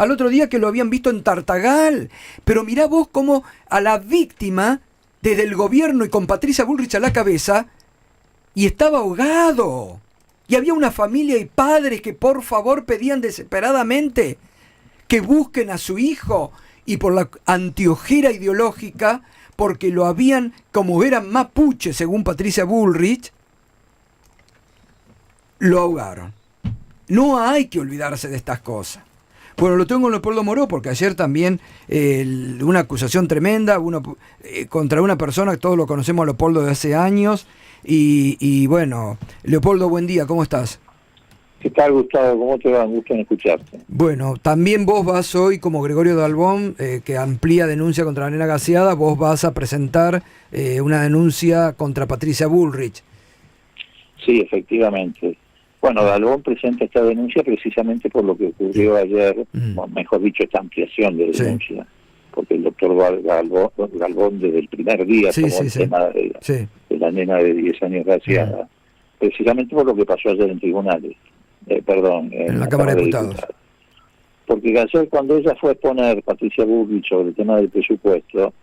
al otro día que lo habían visto en Tartagal. Pero mirá vos cómo a la víctima, desde el gobierno y con Patricia Bullrich a la cabeza, y estaba ahogado. Y había una familia y padres que por favor pedían desesperadamente que busquen a su hijo, y por la antiojera ideológica, porque lo habían, como eran mapuche según Patricia Bullrich, lo ahogaron. No hay que olvidarse de estas cosas. Bueno, lo tengo en Leopoldo Moró, porque ayer también una acusación tremenda contra una persona que todos lo conocemos a Leopoldo de hace años. Y bueno, Leopoldo, buen día, ¿cómo estás? ¿Qué tal, Gustavo? ¿Cómo te va? Un gusto en escucharte. Bueno, también vos vas hoy, como Gregorio Dalbón, que amplía denuncia contra la nena gaseada, vos vas a presentar una denuncia contra Patricia Bullrich. Sí, efectivamente. Bueno, Dalbón presenta esta denuncia precisamente por lo que ocurrió ayer, o mejor dicho, esta ampliación de denuncia, porque el doctor Dalbón desde el primer día tomó el tema de la nena de 10 años gaseada, precisamente por lo que pasó ayer en tribunales. En la Cámara de Diputados. Porque ayer, cuando ella fue a exponer, Patricia Bullrich, sobre el tema del presupuesto,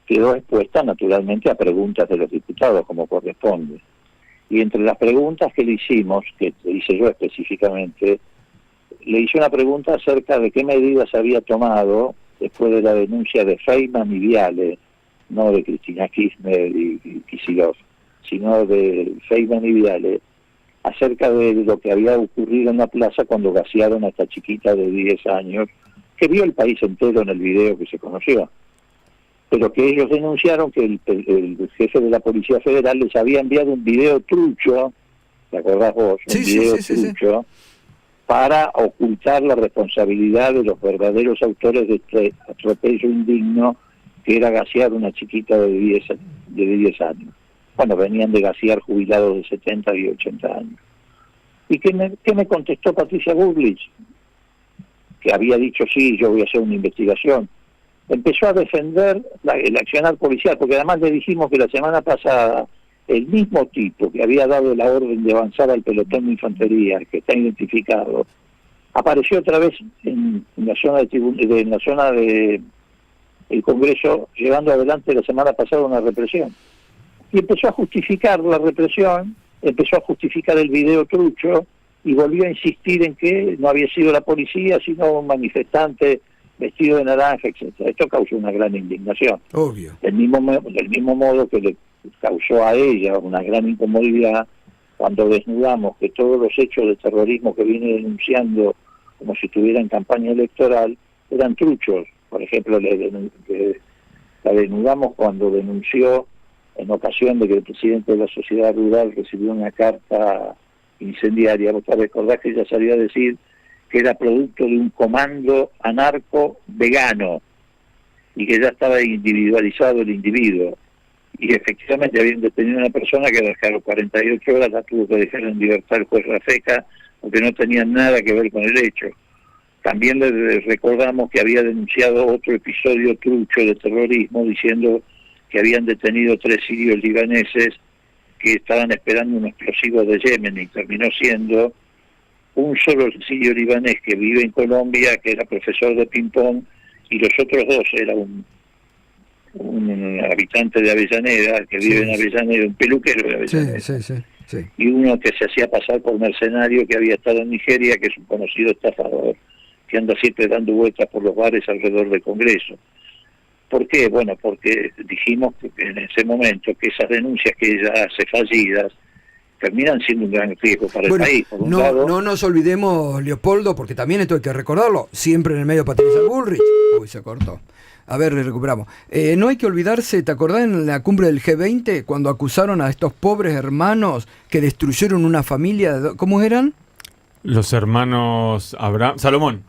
quedó expuesta naturalmente a preguntas de los diputados, como corresponde. Y entre las preguntas que le hicimos, que le hice yo específicamente, le hice una pregunta acerca de qué medidas había tomado después de la denuncia de Feynman y Viale, no de Cristina Kirchner y Kicillof, sino de Feynman y Viale, acerca de lo que había ocurrido en la plaza cuando gasearon a esta chiquita de 10 años, que vio el país entero en el video que se conoció, pero que ellos denunciaron que el jefe de la Policía Federal les había enviado un video trucho, ¿te acordás vos? Un video trucho, para ocultar la responsabilidad de los verdaderos autores de este atropello indigno, que era gasear a una chiquita de 10 años. Bueno, venían de gasear jubilados de 70 y 80 años. ¿Y qué me contestó Patricia Bullrich? Que había dicho, sí, yo voy a hacer una investigación. Empezó a defender el accionar policial, porque además le dijimos que la semana pasada el mismo tipo que había dado la orden de avanzar al pelotón de infantería, que está identificado, apareció otra vez en la zona de el Congreso, llevando adelante la semana pasada una represión. Y empezó a justificar la represión, empezó a justificar el video trucho, y volvió a insistir en que no había sido la policía, sino un manifestante vestido de naranja, etcétera. Esto causó una gran indignación. Obvio. Del mismo modo que le causó a ella una gran incomodidad cuando desnudamos que todos los hechos de terrorismo que viene denunciando como si estuviera en campaña electoral eran truchos. Por ejemplo, la desnudamos cuando denunció en ocasión de que el presidente de la Sociedad Rural recibió una carta incendiaria. Vos te recordás que ella salió a decir que era producto de un comando anarco vegano y que ya estaba individualizado el individuo. Y efectivamente habían detenido a una persona que a las 48 horas la tuvo que dejar en libertad el juez Rafeca, porque no tenía nada que ver con el hecho. También le recordamos que había denunciado otro episodio trucho de terrorismo, diciendo que habían detenido 3 sirios libaneses que estaban esperando un explosivo de Yemen, y terminó siendo un solo sirio libanés que vive en Colombia, que era profesor de ping-pong, y los otros 2 era un habitante de Avellaneda, que vive en Avellaneda, un peluquero de Avellaneda, y uno que se hacía pasar por mercenario, que había estado en Nigeria, que es un conocido estafador, que anda siempre dando vueltas por los bares alrededor del Congreso. ¿Por qué? Bueno, porque dijimos que en ese momento que esas denuncias que ella hace fallidas terminan siendo un gran riesgo para el país. Por un lado, no nos olvidemos, Leopoldo, porque también esto hay que recordarlo, siempre en el medio Patricia Bullrich. Uy, se cortó. A ver, recuperamos. No hay que olvidarse, ¿te acordás en la cumbre del G20 cuando acusaron a estos pobres hermanos que destruyeron una familia? ¿Cómo eran? Los hermanos Salomón.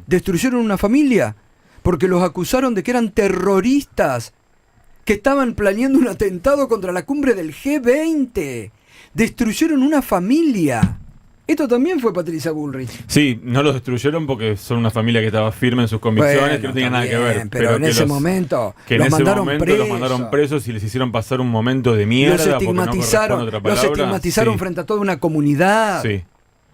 Destruyeron una familia porque los acusaron de que eran terroristas, que estaban planeando un atentado contra la cumbre del G20. Destruyeron una familia. Esto también fue Patricia Bullrich. Sí, no los destruyeron porque son una familia que estaba firme en sus convicciones, bueno, que no tenía nada que ver. Pero en ese momento los mandaron presos y les hicieron pasar un momento de mierda. Los estigmatizaron frente a toda una comunidad. Sí.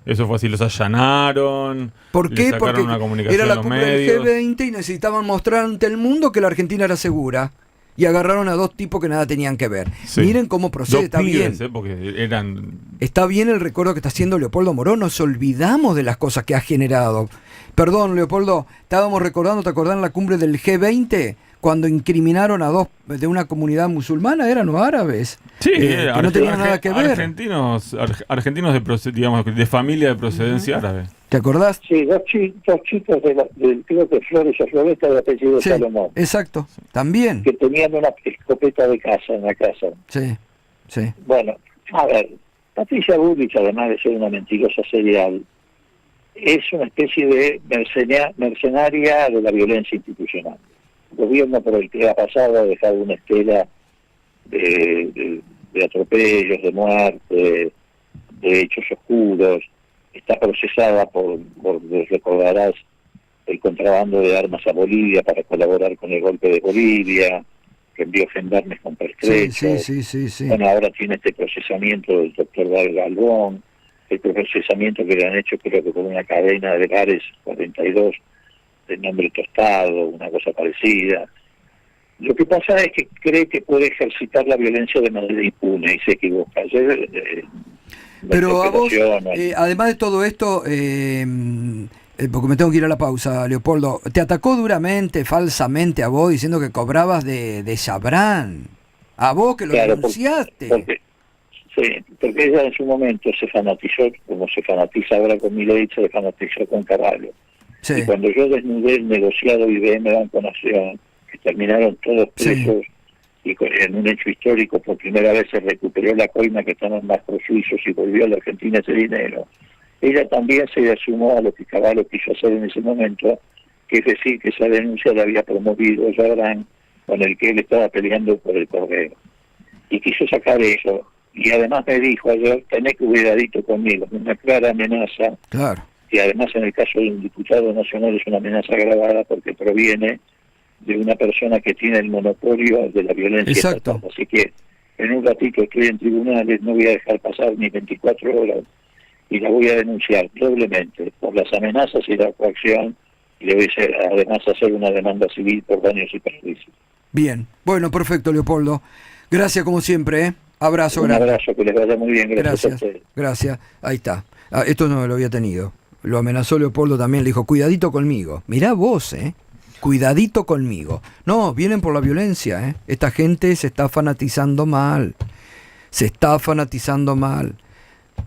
eso fue así, los allanaron. ¿Por le qué? sacaron Porque una comunicación era a la los cumbre del medios. G20 y necesitaban mostrar ante el mundo que la Argentina era segura. Y agarraron a dos tipos que nada tenían que ver. Sí. Miren cómo procede, Dos está pibes, bien. porque eran... Está bien el recuerdo que está haciendo Leopoldo Morón, nos olvidamos de las cosas que ha generado. Perdón, Leopoldo, estábamos recordando, ¿te acordás en la cumbre del G20? Cuando incriminaron a dos de una comunidad musulmana, eran o árabes. Sí, que no tenían nada que ver. Argentinos digamos, de familia de procedencia árabe. ¿Te acordás? Sí, dos chicos del creo que Flores o Floresta de apellido Sí, Salomón, exacto, también. que tenían una escopeta de caza en la casa. Sí, sí. Bueno, a ver, Patricia Bullrich, además de ser una mentirosa serial, es una especie de mercenaria de la violencia institucional. El gobierno por el que ha pasado ha dejado una estela de atropellos, de muerte, de hechos oscuros. Está procesada por recordarás, el contrabando de armas a Bolivia para colaborar con el golpe de Bolivia, que envió gendarmes con pertrechos. Sí. Bueno, ahora tiene este procesamiento del doctor Galvón, este procesamiento que le han hecho creo que con una cadena de bares 42 de nombre Tostado, una cosa parecida. Lo que pasa es que cree que puede ejercitar la violencia de manera impune y se equivoca. Ayer, Pero a vos, además de todo esto, porque me tengo que ir a la pausa, Leopoldo, te atacó duramente, falsamente a vos, diciendo que cobrabas de Chabrán. A vos que lo denunciaste. Porque ella en su momento se fanatizó, como se fanatiza ahora con Milei, se fanatizó con Caballo. Sí. Y cuando yo desnudé el negociado IBM Banco Nación, que terminaron todos presos, y en un hecho histórico por primera vez se recuperó la coima que estaban en bancos suizos y volvió a la Argentina ese dinero, ella también se sumó a lo que Caballo quiso hacer en ese momento, que es decir, que esa denuncia la había promovido Chabrán, con el que él estaba peleando por el correo. Y quiso sacar eso. Y además me dijo ayer, tenés cuidadito conmigo, una clara amenaza. Claro. Y además en el caso de un diputado nacional es una amenaza agravada porque proviene de una persona que tiene el monopolio de la violencia. Exacto. Estatal. Así que en un ratito estoy en tribunales, no voy a dejar pasar ni 24 horas y la voy a denunciar doblemente por las amenazas y la coacción, y le voy a además hacer una demanda civil por daños y perjuicios. Bien, bueno, perfecto, Leopoldo. Gracias como siempre, ¿eh? Abrazo, Un abrazo, que les vaya muy bien, gracias a ustedes. Gracias, ahí está. Esto no lo había tenido. Lo amenazó Leopoldo también, le dijo, cuidadito conmigo. Mirá vos, cuidadito conmigo. No, vienen por la violencia, Esta gente se está fanatizando mal. Se está fanatizando mal.